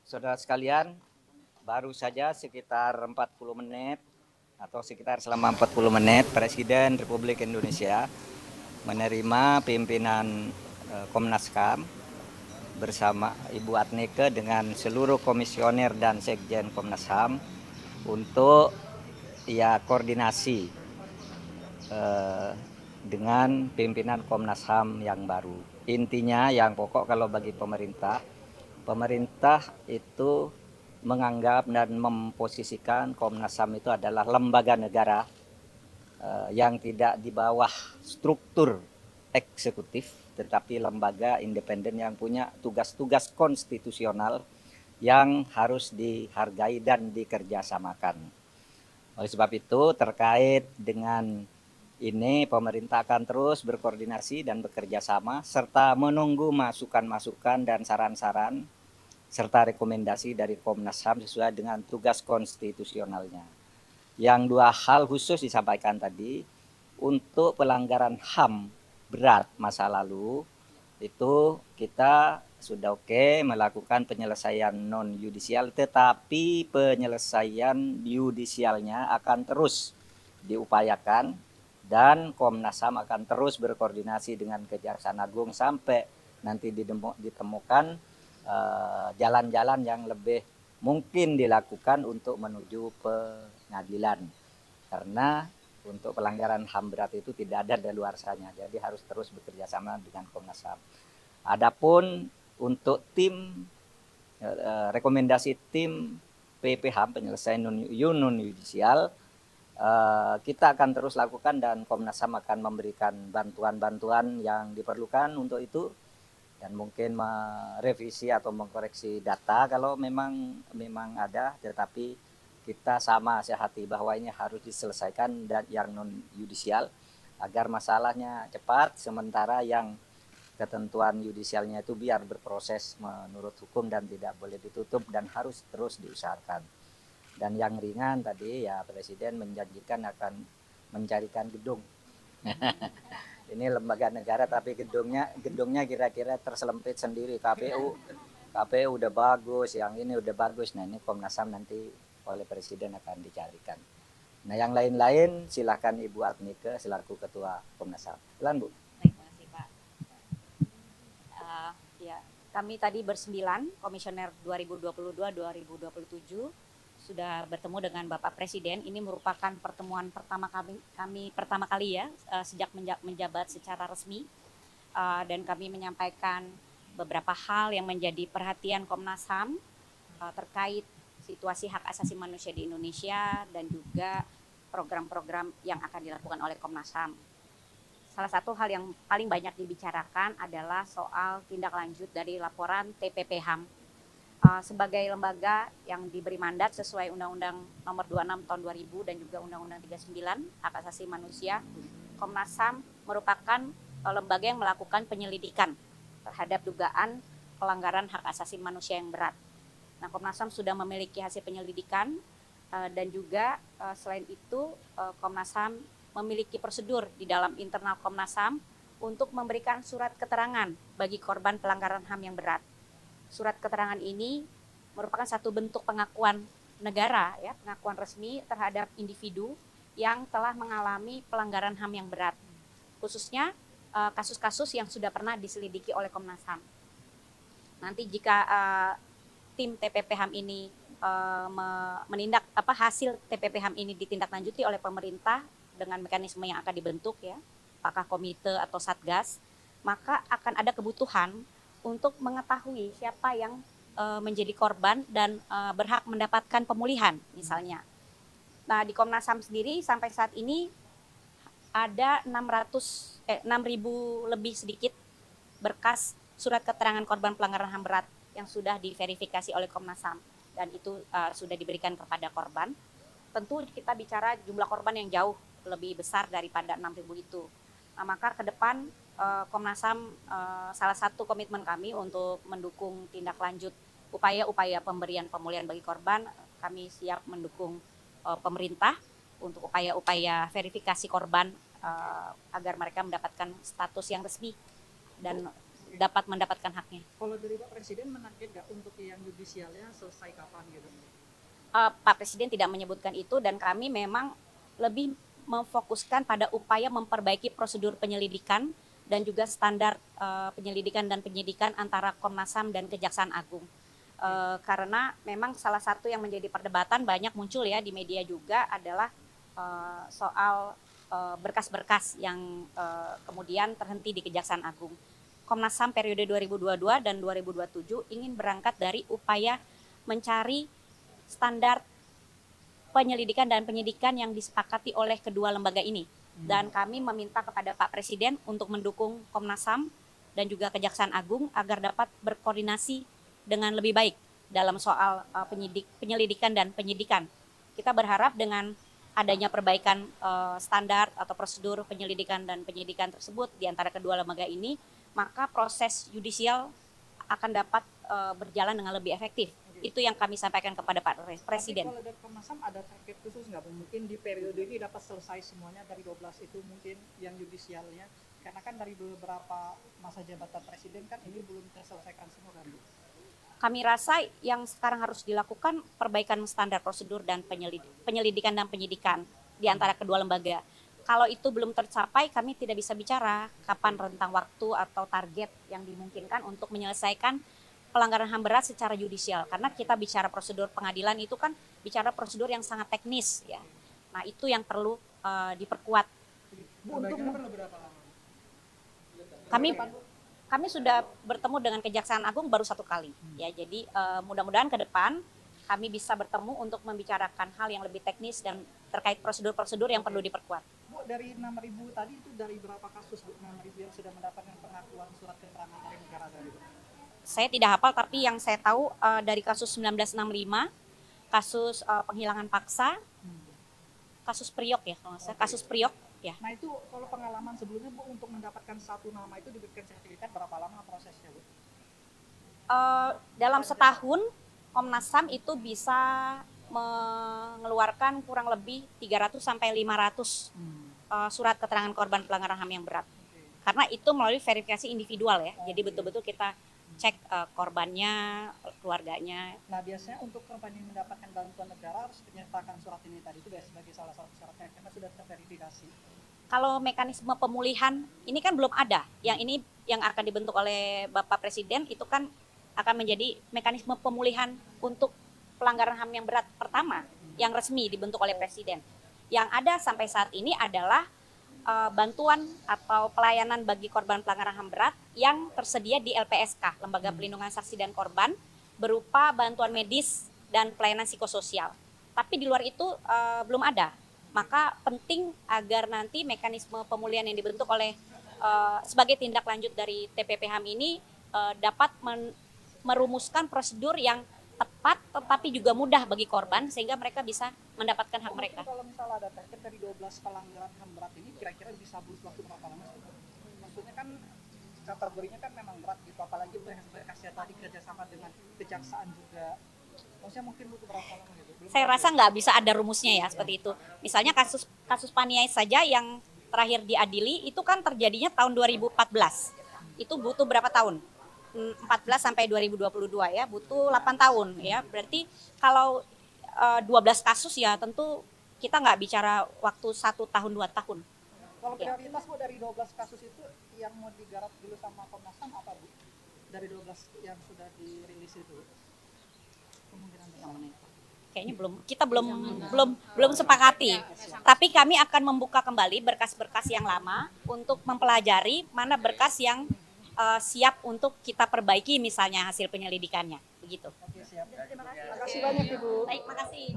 Saudara sekalian, baru saja sekitar 40 menit atau sekitar selama 40 menit Presiden Republik Indonesia menerima pimpinan Komnas HAM bersama Ibu Adnike dengan seluruh komisioner dan sekjen Komnas HAM untuk koordinasi dengan pimpinan Komnas HAM yang baru. Intinya yang pokok kalau bagi pemerintah itu menganggap dan memposisikan Komnas HAM itu adalah lembaga negara yang tidak di bawah struktur eksekutif, tetapi lembaga independen yang punya tugas-tugas konstitusional yang harus dihargai dan dikerjasamakan. Oleh sebab itu, terkait dengan ini pemerintah akan terus berkoordinasi dan bekerja sama serta menunggu masukan-masukan dan saran-saran serta rekomendasi dari Komnas HAM sesuai dengan tugas konstitusionalnya. Yang dua hal khusus disampaikan tadi, untuk pelanggaran HAM berat masa lalu itu kita sudah oke melakukan penyelesaian non yudisial, tetapi penyelesaian yudisialnya akan terus diupayakan dan Komnas HAM akan terus berkoordinasi dengan Kejaksaan Agung sampai nanti ditemukan jalan-jalan yang lebih mungkin dilakukan untuk menuju pengadilan. Karena untuk pelanggaran HAM berat itu tidak ada daluarsanya, jadi harus terus bekerja sama dengan Komnas HAM. Adapun untuk rekomendasi tim PPHAM penyelesaian non yudisial, kita akan terus lakukan dan Komnas HAM akan memberikan bantuan-bantuan yang diperlukan untuk itu dan mungkin merevisi atau mengkoreksi data kalau memang ada, tetapi kita sama sehati bahwa ini harus diselesaikan dan yang non yudisial agar masalahnya cepat, sementara yang ketentuan yudisialnya itu biar berproses menurut hukum dan tidak boleh ditutup dan harus terus diusahakan. Dan yang ringan tadi ya Presiden menjanjikan akan mencarikan gedung. Ini lembaga negara tapi gedungnya kira-kira terselempit sendiri. KPU udah bagus, yang ini udah bagus. Nah ini Komnas HAM nanti oleh Presiden akan dicarikan. Nah yang lain-lain silakan Ibu Adnike selaku Ketua Komnas HAM. Silakan Bu. Terima kasih Pak. Ya, kami tadi bersembilan, Komisioner 2022-2027 sudah bertemu dengan Bapak Presiden. Ini merupakan pertemuan pertama kami pertama kali ya sejak menjabat secara resmi, dan kami menyampaikan beberapa hal yang menjadi perhatian Komnas HAM terkait situasi hak asasi manusia di Indonesia dan juga program-program yang akan dilakukan oleh Komnas HAM. Salah satu hal yang paling banyak dibicarakan adalah soal tindak lanjut dari laporan TPP HAM. Sebagai lembaga yang diberi mandat sesuai Undang-Undang Nomor 26 Tahun 2000 dan juga Undang-Undang 39 Hak Asasi Manusia, Komnas HAM merupakan lembaga yang melakukan penyelidikan terhadap dugaan pelanggaran hak asasi manusia yang berat. Nah, Komnas HAM sudah memiliki hasil penyelidikan dan juga selain itu Komnas HAM memiliki prosedur di dalam internal Komnas HAM untuk memberikan surat keterangan bagi korban pelanggaran HAM yang berat. Surat keterangan ini merupakan satu bentuk pengakuan negara, ya, pengakuan resmi terhadap individu yang telah mengalami pelanggaran HAM yang berat, khususnya kasus-kasus yang sudah pernah diselidiki oleh Komnas HAM. Nanti jika tim TPP HAM ini hasil TPP HAM ini ditindaklanjuti oleh pemerintah dengan mekanisme yang akan dibentuk, ya, apakah komite atau satgas, maka akan ada kebutuhan untuk mengetahui siapa yang menjadi korban dan berhak mendapatkan pemulihan misalnya. Nah, di Komnas HAM sendiri sampai saat ini ada 6.000 lebih sedikit berkas surat keterangan korban pelanggaran HAM berat yang sudah diverifikasi oleh Komnas HAM dan itu sudah diberikan kepada korban. Tentu kita bicara jumlah korban yang jauh lebih besar daripada 6.000 itu. Nah, maka ke depan Komnas HAM salah satu komitmen kami untuk mendukung tindak lanjut upaya-upaya pemberian pemulihan bagi korban. Kami siap mendukung pemerintah untuk upaya-upaya verifikasi korban agar mereka mendapatkan status yang resmi dan dapat mendapatkan haknya. Kalau dari Pak Presiden menarget nggak untuk yang yudisialnya selesai kapan gitu? Pak Presiden tidak menyebutkan itu dan kami memang lebih memfokuskan pada upaya memperbaiki prosedur penyelidikan dan juga standar penyelidikan dan penyidikan antara Komnas HAM dan Kejaksaan Agung. Karena memang salah satu yang menjadi perdebatan banyak muncul ya di media juga adalah soal berkas-berkas yang kemudian terhenti di Kejaksaan Agung. Komnas HAM periode 2022 dan 2027 ingin berangkat dari upaya mencari standar penyelidikan dan penyidikan yang disepakati oleh kedua lembaga ini. Dan kami meminta kepada Pak Presiden untuk mendukung Komnas HAM dan juga Kejaksaan Agung agar dapat berkoordinasi dengan lebih baik dalam soal penyelidikan dan penyidikan. Kita berharap dengan adanya perbaikan standar atau prosedur penyelidikan dan penyidikan tersebut di antara kedua lembaga ini, maka proses yudisial akan dapat berjalan dengan lebih efektif. Itu yang kami sampaikan kepada Pak Presiden. Tapi kalau dari Komnas HAM ada target khusus nggak? Mungkin di periode ini dapat selesai semuanya dari 12 itu mungkin yang yudisialnya. Karena kan dari beberapa masa jabatan Presiden kan ini belum terselesaikan semua kan, Bu? Kami rasa yang sekarang harus dilakukan perbaikan standar prosedur dan penyelidikan dan penyidikan di antara kedua lembaga. Kalau itu belum tercapai, kami tidak bisa bicara kapan rentang waktu atau target yang dimungkinkan untuk menyelesaikan pelanggaran HAM berat secara yudisial. Karena kita bicara prosedur pengadilan itu kan bicara prosedur yang sangat teknis ya. Nah itu yang perlu diperkuat. Untuk berapa lama? Kami sudah bertemu dengan Kejaksaan Agung baru 1 kali ya. Jadi mudah-mudahan ke depan kami bisa bertemu untuk membicarakan hal yang lebih teknis dan terkait prosedur-prosedur yang perlu diperkuat. Bu, dari 6.000 tadi itu dari berapa kasus, Bu? 6.000 yang sudah mendapatkan pengakuan surat keterangan dari negara tadi, Bu? Saya tidak hafal, tapi yang saya tahu dari kasus 1965, kasus penghilangan paksa, kasus Priok ya, kalau saya kasus Priok ya. Nah itu kalau pengalaman sebelumnya, Bu, untuk mendapatkan satu nama itu diberikan sertifikat berapa lama prosesnya, Bu? Dalam setahun Komnas HAM itu bisa mengeluarkan kurang lebih 300 sampai 500 surat keterangan korban pelanggaran HAM yang berat. Karena itu melalui verifikasi individual ya. Jadi betul-betul kita cek korbannya, keluarganya. Nah biasanya untuk korban yang mendapatkan bantuan negara harus menyertakan surat ini tadi itu sebagai salah satu syaratnya karena sudah terverifikasi. Kalau mekanisme pemulihan ini kan belum ada. Yang ini yang akan dibentuk oleh Bapak Presiden itu kan akan menjadi mekanisme pemulihan untuk pelanggaran HAM yang berat pertama yang resmi dibentuk oleh Presiden. Yang ada sampai saat ini adalah bantuan atau pelayanan bagi korban pelanggaran HAM berat yang tersedia di LPSK, Lembaga Pelindungan Saksi dan Korban, berupa bantuan medis dan pelayanan psikososial. Tapi di luar itu belum ada. Maka penting agar nanti mekanisme pemulihan yang dibentuk oleh sebagai tindak lanjut dari TPP HAM ini dapat merumuskan prosedur yang tepat tetapi juga mudah bagi korban sehingga mereka bisa mendapatkan hak mereka. Kalau misalnya ada target dari 12 pelanggaran HAM berat ini kira-kira bisa butuh waktu berapa lama? Maksudnya kan kategorinya kan memang berat gitu, apalagi berkasnya tadi kerjasama dengan kejaksaan juga. Maksudnya mungkin butuh berapa lama gitu? Saya rasa nggak bisa ada rumusnya ya seperti itu. Misalnya kasus Paniai saja yang terakhir diadili itu kan terjadinya tahun 2014. Itu butuh berapa tahun? 14 sampai 2022 ya, butuh 8 tahun ya. Berarti kalau 12 kasus ya tentu kita nggak bicara waktu 1 tahun 2 tahun. Kalau prioritas Bu dari 12 kasus itu yang mau digarap dulu sama Komnas HAM apa, Bu? Dari 12 yang sudah dirilis itu. Kemungkinan yang mana itu? Kayaknya kita belum sepakati. Tapi kami akan membuka kembali berkas-berkas yang lama untuk mempelajari mana berkas yang siap untuk kita perbaiki misalnya hasil penyelidikannya begitu. Oke, siap. Terima kasih banyak Ibu. Baik, makasih.